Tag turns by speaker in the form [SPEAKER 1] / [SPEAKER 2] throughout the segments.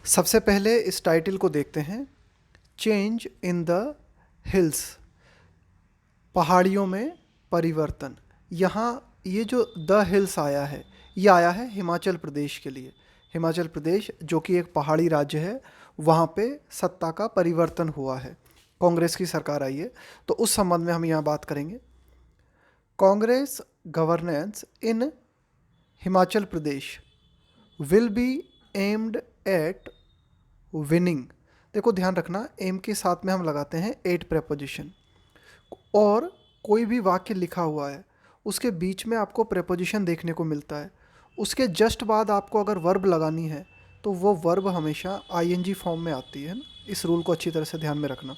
[SPEAKER 1] सबसे पहले इस टाइटल को देखते हैं। चेंज इन द हिल्स, पहाड़ियों में परिवर्तन। यहाँ ये जो द हिल्स आया है, ये आया है हिमाचल प्रदेश के लिए। हिमाचल प्रदेश जो कि एक पहाड़ी राज्य है, वहाँ पे सत्ता का परिवर्तन हुआ है, कांग्रेस की सरकार आई है। तो उस संबंध में हम यहाँ बात करेंगे। Congress governance in Himachal Pradesh will be aimed at winning. देखो ध्यान रखना, एम के साथ में हम लगाते हैं एट प्रेपोजिशन, और कोई भी वाक्य लिखा हुआ है उसके बीच में आपको प्रेपोजिशन देखने को मिलता है। उसके जस्ट बाद आपको अगर वर्ब लगानी है तो वो वर्ब हमेशा आईएनजी फॉर्म में आती है ना। इस रूल को अच्छी तरह से ध्यान में रखना।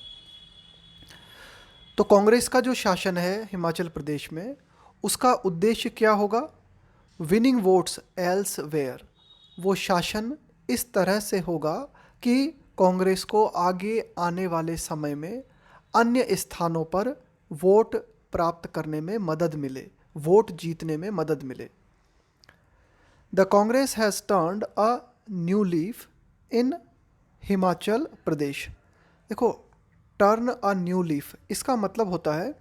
[SPEAKER 1] तो कांग्रेस का जो शासन है हिमाचल प्रदेश में, उसका उद्देश्य क्या होगा? Winning votes elsewhere. वो शासन इस तरह से होगा कि कांग्रेस को आगे आने वाले समय में अन्य स्थानों पर वोट प्राप्त करने में मदद मिले, वोट जीतने में मदद मिले। The Congress has turned a new leaf in Himachal Pradesh. देखो, टर्न अ न्यू लीफ, इसका मतलब होता है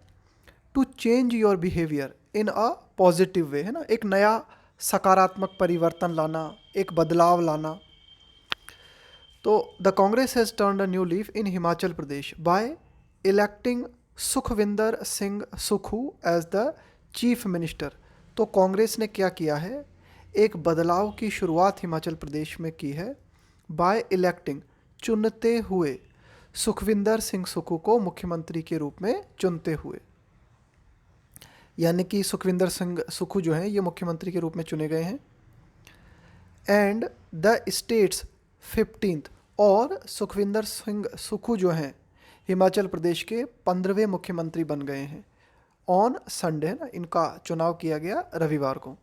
[SPEAKER 1] to change your behaviour in a positive way, है ना। एक नया सकारात्मक परिवर्तन लाना, एक बदलाव लाना। तो the Congress has turned a new leaf in Himachal Pradesh by electing Sukhvinder Singh Sukhu as the chief minister. तो कांग्रेस ने क्या किया है? एक बदलाव की शुरुआत हिमाचल प्रदेश में की है, बाय इलेक्टिंग, चुनते हुए, सुखविंदर सिंह सुक्खू को मुख्यमंत्री के रूप में चुनते हुए। यानी कि सुखविंदर सिंह सुक्खू जो हैं ये मुख्यमंत्री के रूप में चुने गए हैं। एंड द स्टेट्स 15th, और सुखविंदर सिंह सुक्खू जो हैं हिमाचल प्रदेश के 15वें मुख्यमंत्री बन गए हैं। ऑन संडे ना, इनका चुनाव किया गया रविवार को।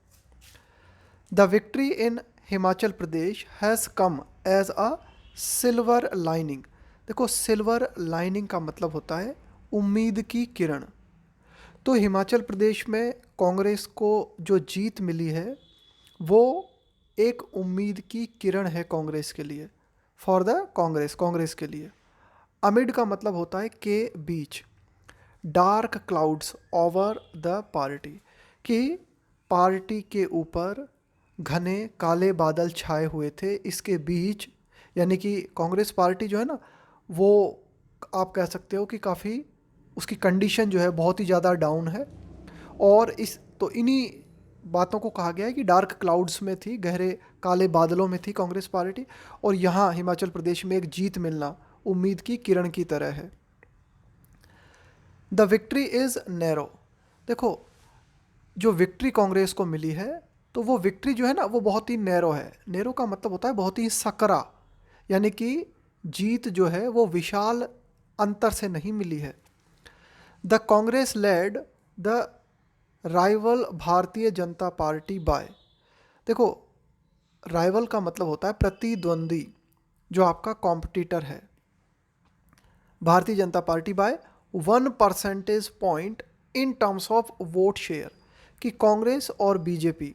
[SPEAKER 1] The victory in Himachal Pradesh has come as a silver lining. देखो, सिल्वर लाइनिंग का मतलब होता है उम्मीद की किरण। तो हिमाचल प्रदेश में कांग्रेस को जो जीत मिली है वो एक उम्मीद की किरण है कांग्रेस के लिए, फॉर द कांग्रेस, कांग्रेस के लिए। अमिड का मतलब होता है के बीच, dark clouds over the party, कि पार्टी के ऊपर घने काले बादल छाए हुए थे, इसके बीच। यानी कि कांग्रेस पार्टी जो है ना, वो आप कह सकते हो कि काफ़ी उसकी कंडीशन जो है बहुत ही ज़्यादा डाउन है। और इन्हीं बातों को कहा गया है कि डार्क क्लाउड्स में थी, गहरे काले बादलों में थी कांग्रेस पार्टी। और यहाँ हिमाचल प्रदेश में एक जीत मिलना उम्मीद की किरण की तरह है। The victory is narrow. देखो, जो विक्ट्री कांग्रेस को मिली है, तो वो विक्ट्री जो है ना वो बहुत ही नैरो है। नैरो का मतलब होता है बहुत ही सकरा, यानी कि जीत जो है वो विशाल अंतर से नहीं मिली है। The Congress led the rival Bharatiya Janata Party bye. देखो, राइवल का मतलब होता है प्रतिद्वंदी, जो आपका कॉम्पिटिटर है। Bharatiya Janata Party by 1 percentage point in terms of vote share, कि कांग्रेस और बीजेपी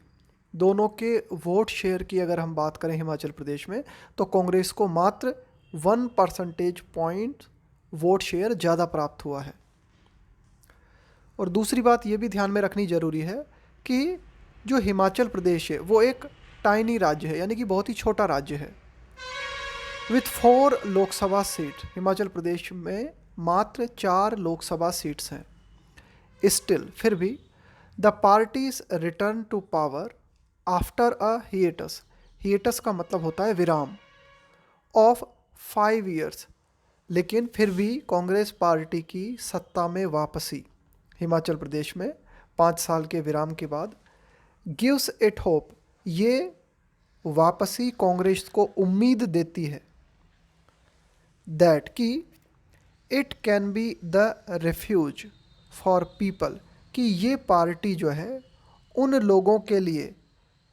[SPEAKER 1] दोनों के वोट शेयर की अगर हम बात करें हिमाचल प्रदेश में, तो कांग्रेस को मात्र 1 परसेंटेज पॉइंट वोट शेयर ज़्यादा प्राप्त हुआ है। और दूसरी बात ये भी ध्यान में रखनी ज़रूरी है कि जो हिमाचल प्रदेश है वो एक टाइनी राज्य है, यानी कि बहुत ही छोटा राज्य है। विथ 4 लोकसभा सीट, हिमाचल प्रदेश में मात्र 4 लोकसभा सीट्स हैं। स्टिल, फिर भी, the parties return to power after a हिएटस। हिएटस का मतलब होता है विराम, ऑफ 5 years। लेकिन फिर भी कांग्रेस पार्टी की सत्ता में वापसी हिमाचल प्रदेश में 5 साल के विराम के बाद गिव्स इट होप। ये वापसी कांग्रेस को उम्मीद देती है दैट कि it can be the refuge for people, कि ये पार्टी जो है उन लोगों के लिए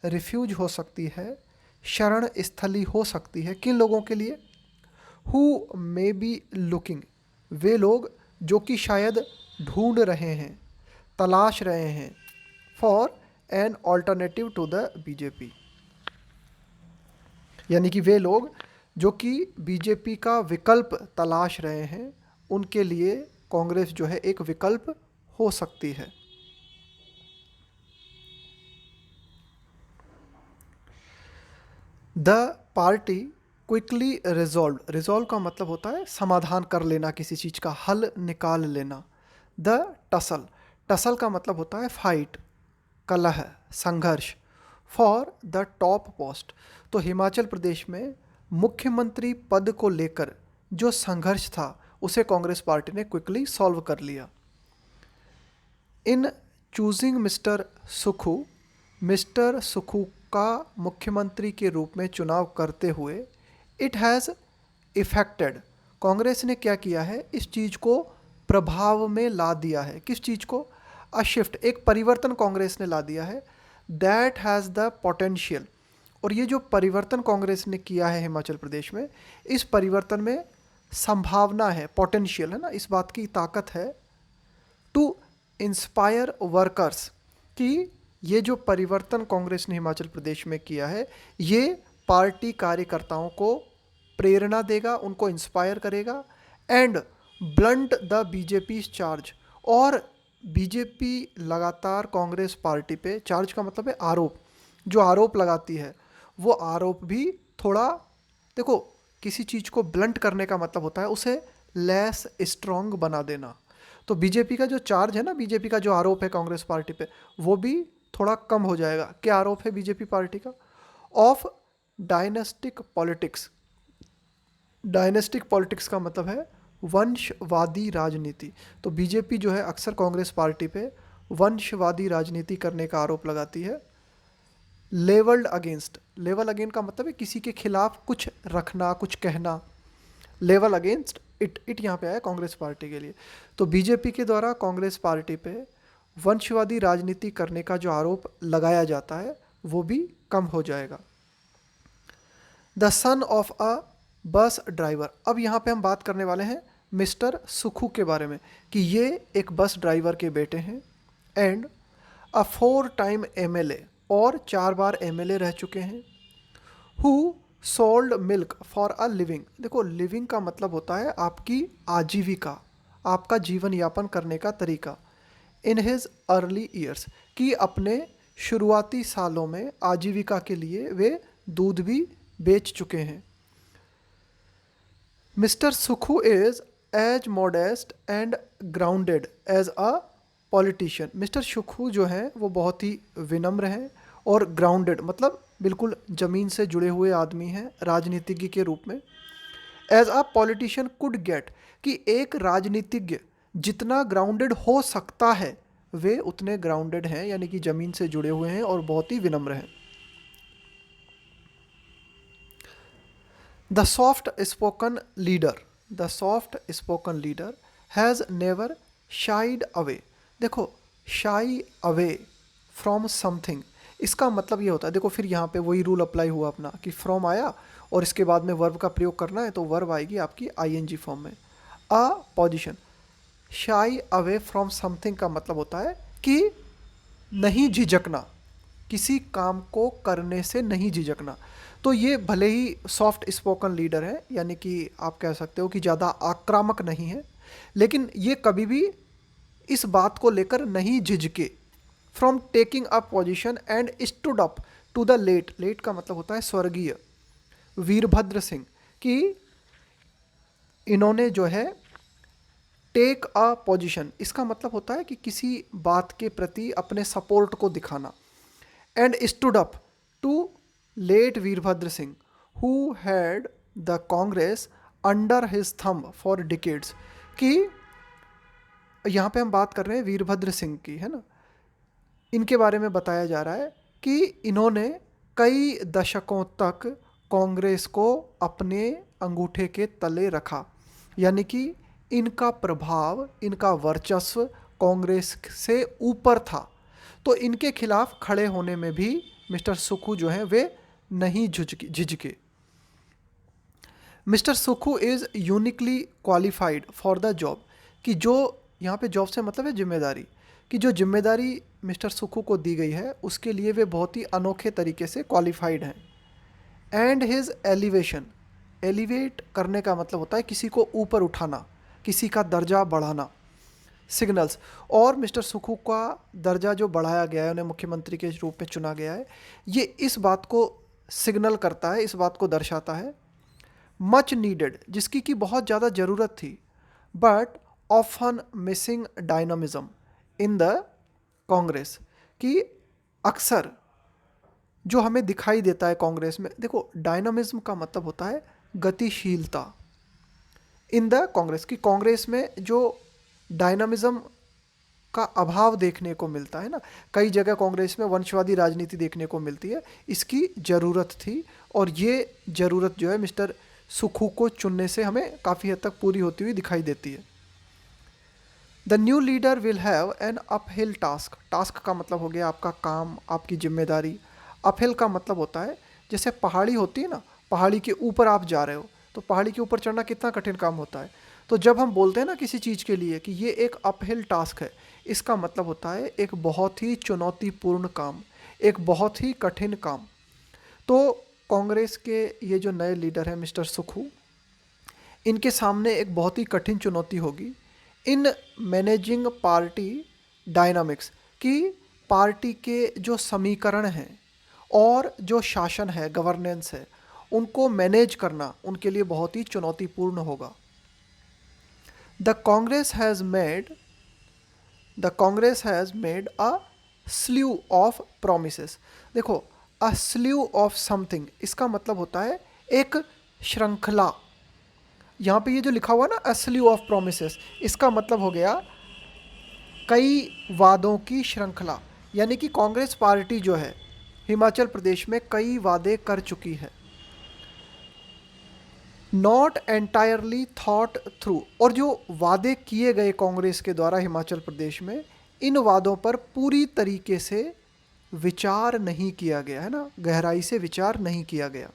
[SPEAKER 1] रिफ्यूज हो सकती है, शरण स्थली हो सकती है। किन लोगों के लिए? हु मे बी लुकिंग, वे लोग जो कि शायद ढूंढ रहे हैं, तलाश रहे हैं, for an alternative to the BJP. यानी कि वे लोग जो कि बीजेपी का विकल्प तलाश रहे हैं, उनके लिए कांग्रेस जो है एक विकल्प हो सकती है। द पार्टी क्विकली रिजॉल्व का मतलब होता है समाधान कर लेना, किसी चीज़ का हल निकाल लेना। द टसल का मतलब होता है फाइट, कलह, संघर्ष। फॉर द टॉप पोस्ट, तो हिमाचल प्रदेश में मुख्यमंत्री पद को लेकर जो संघर्ष था उसे कांग्रेस पार्टी ने क्विकली सॉल्व कर लिया। इन चूजिंग मिस्टर सुखू का मुख्यमंत्री के रूप में चुनाव करते हुए इट हैज़ इफेक्टेड, कांग्रेस ने क्या किया है, इस चीज़ को प्रभाव में ला दिया है। किस चीज़ को? अ शिफ्ट, एक परिवर्तन कांग्रेस ने ला दिया है। दैट हैज़ द पोटेंशियल, और ये जो परिवर्तन कांग्रेस ने किया है हिमाचल प्रदेश में, इस परिवर्तन में संभावना है, पोटेंशियल है ना, इस बात की ताकत है। टू इंस्पायर वर्कर्स, कि ये जो परिवर्तन कांग्रेस ने हिमाचल प्रदेश में किया है, ये पार्टी कार्यकर्ताओं को प्रेरणा देगा, उनको इंस्पायर करेगा। And blunt the BJP charge, और बीजेपी लगातार कांग्रेस पार्टी पे, चार्ज का मतलब है आरोप, जो आरोप लगाती है वो आरोप भी थोड़ा, देखो किसी चीज़ को ब्लंट करने का मतलब होता है उसे लेस स्ट्रॉन्ग बना देना। तो बीजेपी का जो चार्ज है ना, बीजेपी का जो आरोप है कांग्रेस पार्टी पे, वो भी थोड़ा कम हो जाएगा। क्या आरोप है बीजेपी पार्टी का? Of dynastic politics. Dynastic politics का मतलब है वंशवादी राजनीति। तो बीजेपी जो है अक्सर कांग्रेस पार्टी पे वंशवादी राजनीति करने का आरोप लगाती है। लेवल्ड अगेंस्ट, लेवल अगेंस्ट का मतलब है किसी के खिलाफ कुछ रखना, कुछ कहना। लेवल अगेंस्ट इट यहाँ पे आया कांग्रेस पार्टी के लिए। तो बीजेपी के द्वारा कांग्रेस पार्टी पे वंशवादी राजनीति करने का जो आरोप लगाया जाता है वो भी कम हो जाएगा। The son of a bus driver, अब यहाँ पे हम बात करने वाले हैं मिस्टर सुखू के बारे में, कि ये एक बस ड्राइवर के बेटे हैं। एंड अ 4 टाइम एमएलए, और 4 बार एमएलए रह चुके हैं। Who sold milk for a living, देखो लिविंग का मतलब होता है आपकी आजीविका, आपका जीवन यापन करने का तरीका। इन हिज अर्ली ईयर्स, कि अपने शुरुआती सालों में आजीविका के लिए वे दूध भी बेच चुके हैं। Mister Sukhu is as modest and grounded as a politician, mister Sukhu जो हैं वो बहुत ही विनम्र हैं और ग्राउंडेड मतलब बिल्कुल ज़मीन से जुड़े हुए आदमी हैं राजनीतिज्ञ के रूप में। As a politician could get, कि एक राजनीतिज्ञ जितना ग्राउंडेड हो सकता है वे उतने ग्राउंडेड हैं, यानी कि ज़मीन से जुड़े हुए हैं और बहुत ही विनम्र हैं। The soft spoken leader has never shied away, देखो शाई अवे फ्रॉम समथिंग, इसका मतलब ये होता है, देखो फिर यहाँ पे वही रूल अप्लाई हुआ अपना कि फ्रॉम आया और इसके बाद में वर्ब का प्रयोग करना है, तो वर्ब आएगी आपकी आईएनजी फॉर्म में। A position, shy away from something का मतलब होता है कि नहीं झिझकना, किसी काम को करने से नहीं झिझकना। तो ये भले ही सॉफ्ट स्पोकन लीडर है, यानी कि आप कह सकते हो कि ज़्यादा आक्रामक नहीं है, लेकिन ये कभी भी इस बात को लेकर नहीं झिझके। From taking a position and stood up to the late का मतलब होता है स्वर्गीय वीरभद्र सिंह, कि इन्होंने जो है टेक अ पोजिशन, इसका मतलब होता है कि किसी बात के प्रति अपने सपोर्ट को दिखाना। And stood up to late Virbhadra Singh who had the Congress under his thumb for decades, कि यहाँ पे हम बात कर रहे हैं वीरभद्र सिंह की, है ना, इनके बारे में बताया जा रहा है कि इन्होंने कई दशकों तक कांग्रेस को अपने अंगूठे के तले रखा, यानी कि इनका प्रभाव, इनका वर्चस्व कांग्रेस से ऊपर था। तो इनके खिलाफ खड़े होने में भी मिस्टर सुखू जो हैं वे नहीं झिझके। Mister Sukhu is uniquely qualified for the job, कि जो यहाँ पे जॉब से मतलब है जिम्मेदारी, कि जो जिम्मेदारी मिस्टर सुखू को दी गई है उसके लिए वे बहुत ही अनोखे तरीके से क्वालिफाइड हैं। एंड हिज एलिवेशन एलिवेट करने का मतलब होता है किसी को ऊपर उठाना, किसी का दर्जा बढ़ाना। सिग्नल्स, और मिस्टर सुखू का दर्जा जो बढ़ाया गया है, उन्हें मुख्यमंत्री के रूप में चुना गया है, ये इस बात को सिग्नल करता है, इस बात को दर्शाता है। मच नीडेड, जिसकी कि बहुत ज़्यादा ज़रूरत थी, but often missing dynamism in the Congress, कि अक्सर जो हमें दिखाई देता है कांग्रेस में, देखो डायनामिज्म का मतलब होता है गतिशीलता। इन द कांग्रेस, की कांग्रेस में जो डायनामिज्म का अभाव देखने को मिलता है ना, कई जगह कांग्रेस में वंशवादी राजनीति देखने को मिलती है, इसकी ज़रूरत थी, और ये ज़रूरत जो है मिस्टर सुखू को चुनने से हमें काफ़ी हद तक पूरी होती हुई दिखाई देती है। The new leader will have an uphill task, task का मतलब हो गया आपका काम, आपकी जिम्मेदारी। अपहिल का मतलब होता है जैसे पहाड़ी होती है ना, पहाड़ी के ऊपर आप जा रहे हो, तो पहाड़ी के ऊपर चढ़ना कितना कठिन काम होता है। तो जब हम बोलते हैं ना किसी चीज़ के लिए कि ये एक अपहिल टास्क है, इसका मतलब होता है एक बहुत ही चुनौतीपूर्ण काम, एक बहुत ही कठिन काम। तो कांग्रेस के ये जो नए लीडर हैं मिस्टर सुखू, इनके सामने एक बहुत ही कठिन चुनौती होगी इन मैनेजिंग पार्टी डायनामिक्स, कि पार्टी के जो समीकरण हैं और जो शासन है, गवर्नेंस है, उनको मैनेज करना उनके लिए बहुत ही चुनौतीपूर्ण होगा। The Congress has made a slew of promises. देखो, अ स्ल्यू ऑफ समथिंग, इसका मतलब होता है एक श्रृंखला। यहाँ पे ये जो लिखा हुआ ना, अ स्ल्यू ऑफ प्रोमिसेस, इसका मतलब हो गया कई वादों की श्रृंखला। यानी कि कांग्रेस पार्टी जो है हिमाचल प्रदेश में कई वादे कर चुकी है। नॉट एंटायरली थॉट थ्रू, और जो वादे किए गए कांग्रेस के द्वारा हिमाचल प्रदेश में, इन वादों पर पूरी तरीके से विचार नहीं किया गया है ना, गहराई से विचार नहीं किया गया।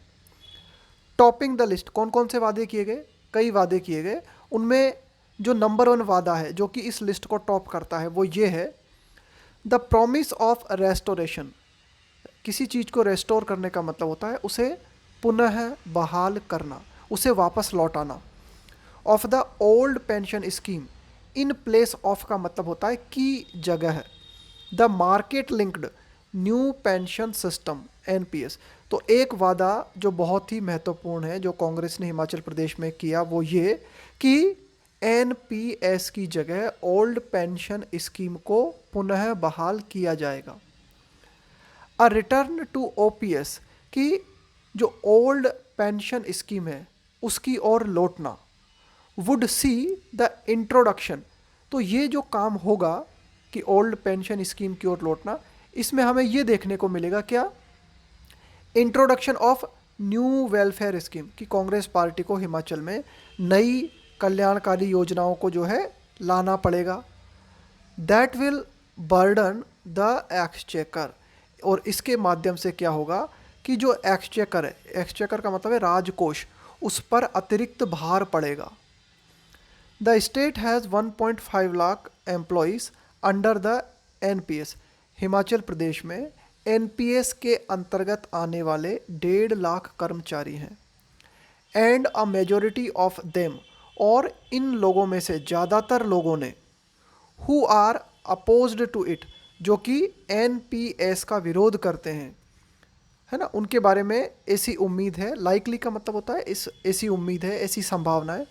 [SPEAKER 1] टॉपिंग द लिस्ट, कौन कौन से वादे किए गए, कई वादे किए गए, उनमें जो नंबर 1 वादा है जो कि इस लिस्ट को टॉप करता है वो ये है, द प्रॉमिस ऑफ रेस्टोरेशन। किसी चीज़ को रेस्टोर करने का मतलब होता है उसे पुनः बहाल करना, उसे वापस लौटाना। Of the old pension scheme, in place of का मतलब होता है की जगह। The market linked new pension system NPS, तो एक वादा जो बहुत ही महत्वपूर्ण है जो कांग्रेस ने हिमाचल प्रदेश में किया, वो ये कि एनपीएस की जगह ओल्ड पेंशन स्कीम को पुनः बहाल किया जाएगा। अ रिटर्न टू ओपीएस, कि जो ओल्ड पेंशन स्कीम है उसकी ओर लौटना। वुड सी द इंट्रोडक्शन, तो ये जो काम होगा कि ओल्ड पेंशन स्कीम की ओर लौटना, इसमें हमें ये देखने को मिलेगा क्या, introduction of new welfare scheme, कि कांग्रेस पार्टी को हिमाचल में नई कल्याणकारी योजनाओं को जो है लाना पड़ेगा। That will burden the exchequer, और इसके माध्यम से क्या होगा कि जो एक्सचेकर है, एक्सचेकर का मतलब है राजकोष, उस पर अतिरिक्त भार पड़ेगा। The state has 1.5 lakh employees under the NPS, Himachal Pradesh में एनपीएस के अंतर्गत आने वाले 1.5 लाख कर्मचारी हैं। And a majority of them, और इन लोगों में से ज़्यादातर लोगों ने, who are opposed to it, जो कि एनपीएस का विरोध करते हैं, है ना, उनके बारे में ऐसी उम्मीद है, लाइकली का मतलब होता है इस, ऐसी उम्मीद है, ऐसी संभावना है,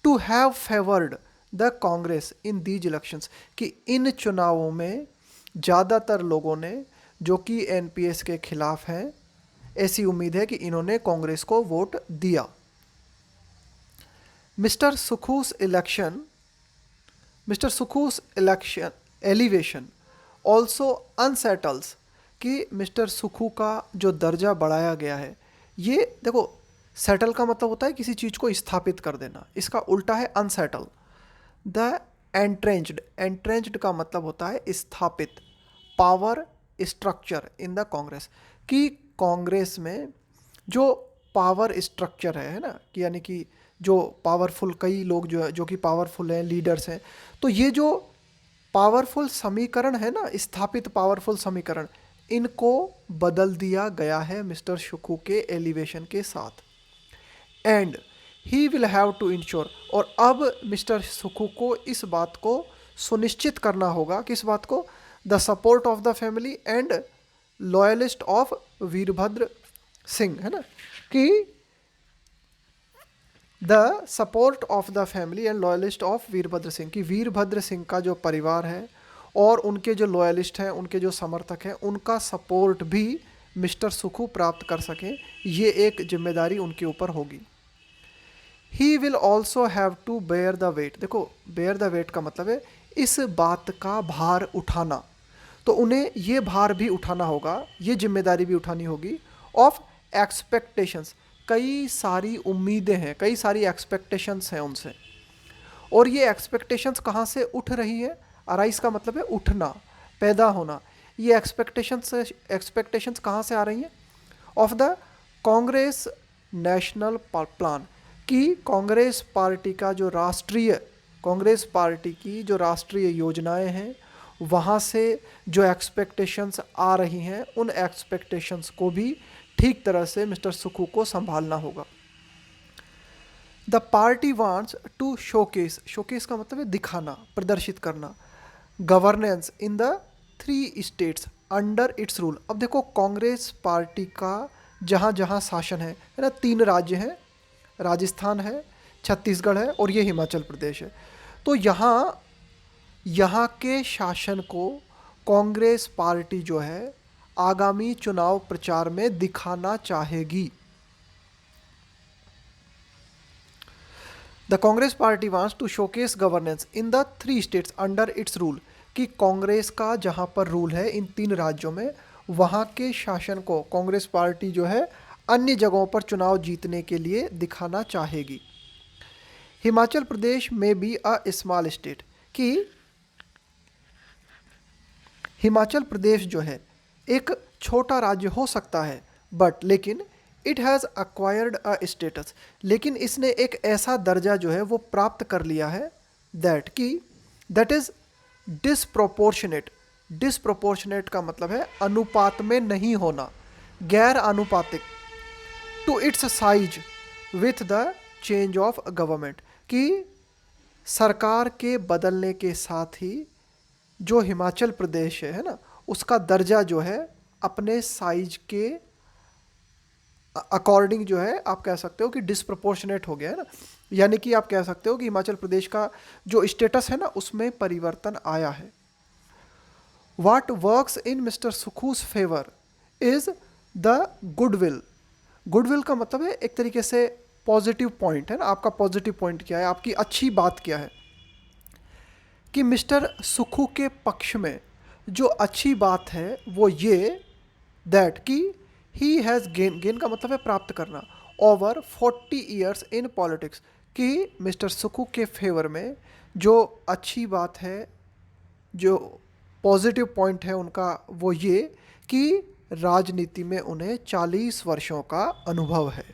[SPEAKER 1] to have favoured the Congress in these elections, कि इन चुनावों में ज़्यादातर लोगों ने जो कि एनपीएस के खिलाफ हैं, ऐसी उम्मीद है कि इन्होंने कांग्रेस को वोट दिया। मिस्टर सुखूस इलेक्शन एलिवेशन ऑल्सो अनसेटल्स, कि मिस्टर सुखू का जो दर्जा बढ़ाया गया है, ये देखो, सेटल का मतलब होता है किसी चीज़ को स्थापित कर देना, इसका उल्टा है अनसेटल। द एंट्रेंच्ड का मतलब होता है स्थापित, power structure in the Congress, कि कांग्रेस में जो पावर स्ट्रक्चर है ना, कि यानी कि जो पावरफुल कई लोग जो कि पावरफुल हैं, लीडर्स हैं, तो ये जो पावरफुल समीकरण है ना, स्थापित पावरफुल समीकरण, इनको बदल दिया गया है मिस्टर सुखू के एलिवेशन के साथ। And he will have to ensure, और अब मिस्टर सुखू को इस बात को सुनिश्चित करना होगा, किस बात को, the support of the family and loyalist of Virbhadra Singh, है ना, कि the support of the family and loyalist of Virbhadra Singh, कि वीरभद्र सिंह का जो परिवार है और उनके जो लॉयलिस्ट हैं, उनके जो समर्थक हैं, उनका सपोर्ट भी मिस्टर सुखू प्राप्त कर सकें, ये एक जिम्मेदारी उनके ऊपर होगी। He will also have to bear the weight, देखो बेयर द वेट का मतलब है इस बात का भार उठाना, तो उन्हें ये भार भी उठाना होगा, ये जिम्मेदारी भी उठानी होगी, ऑफ एक्सपेक्टेशंस, कई सारी उम्मीदें हैं, कई सारी एक्सपेक्टेशंस हैं उनसे, और ये एक्सपेक्टेशंस कहाँ से उठ रही है, अराइज का मतलब है उठना, पैदा होना, ये एक्सपेक्टेशंस कहाँ से आ रही हैं, of the Congress national plan, कि कांग्रेस पार्टी का जो राष्ट्रीय, कांग्रेस पार्टी की जो राष्ट्रीय योजनाएं हैं, वहाँ से जो एक्सपेक्टेशंस आ रही हैं, उन एक्सपेक्टेशंस को भी ठीक तरह से मिस्टर सुखू को संभालना होगा। The party wants to showcase, showcase का मतलब है दिखाना, प्रदर्शित करना, governance in the 3 states under its rule. अब देखो कांग्रेस पार्टी का जहाँ जहाँ शासन है ना, 3 राज्य हैं, राजस्थान है, छत्तीसगढ़ है और ये हिमाचल प्रदेश है, तो यहाँ के शासन को कांग्रेस पार्टी जो है आगामी चुनाव प्रचार में दिखाना चाहेगी। The Congress party wants to showcase governance in the 3 states under its rule, कि कांग्रेस का जहाँ पर रूल है इन 3 राज्यों में, वहाँ के शासन को कांग्रेस पार्टी जो है अन्य जगहों पर चुनाव जीतने के लिए दिखाना चाहेगी। हिमाचल प्रदेश में बी अ स्मॉल स्टेट, कि हिमाचल प्रदेश जो है एक छोटा राज्य हो सकता है, बट लेकिन it has acquired a status, लेकिन इसने एक ऐसा दर्जा जो है वो प्राप्त कर लिया है, दैट इज़ डिसप्रोपोर्शनेट, डिसप्रोपोर्शनेट का मतलब है अनुपात में नहीं होना, गैर अनुपातिक, to its size with the change of government, कि सरकार के बदलने के साथ ही जो हिमाचल प्रदेश है ना, उसका दर्जा जो है अपने साइज के अकॉर्डिंग जो है आप कह सकते हो कि डिसप्रोपोर्शनेट हो गया है ना, यानी कि आप कह सकते हो कि हिमाचल प्रदेश का जो स्टेटस है ना उसमें परिवर्तन आया है। What works in mister Sukhu's favour is the goodwill, goodwill का मतलब है एक तरीके से पॉजिटिव पॉइंट है ना, आपका पॉजिटिव पॉइंट क्या है, आपकी अच्छी बात क्या है, कि मिस्टर सुखू के पक्ष में जो अच्छी बात है वो ये, दैट कि ही हैज़ गेन का मतलब है प्राप्त करना, ओवर 40 ईयर्स इन पॉलिटिक्स, कि मिस्टर सुखू के फेवर में जो अच्छी बात है, जो पॉजिटिव पॉइंट है उनका, वो ये कि राजनीति में उन्हें 40 वर्षों का अनुभव है।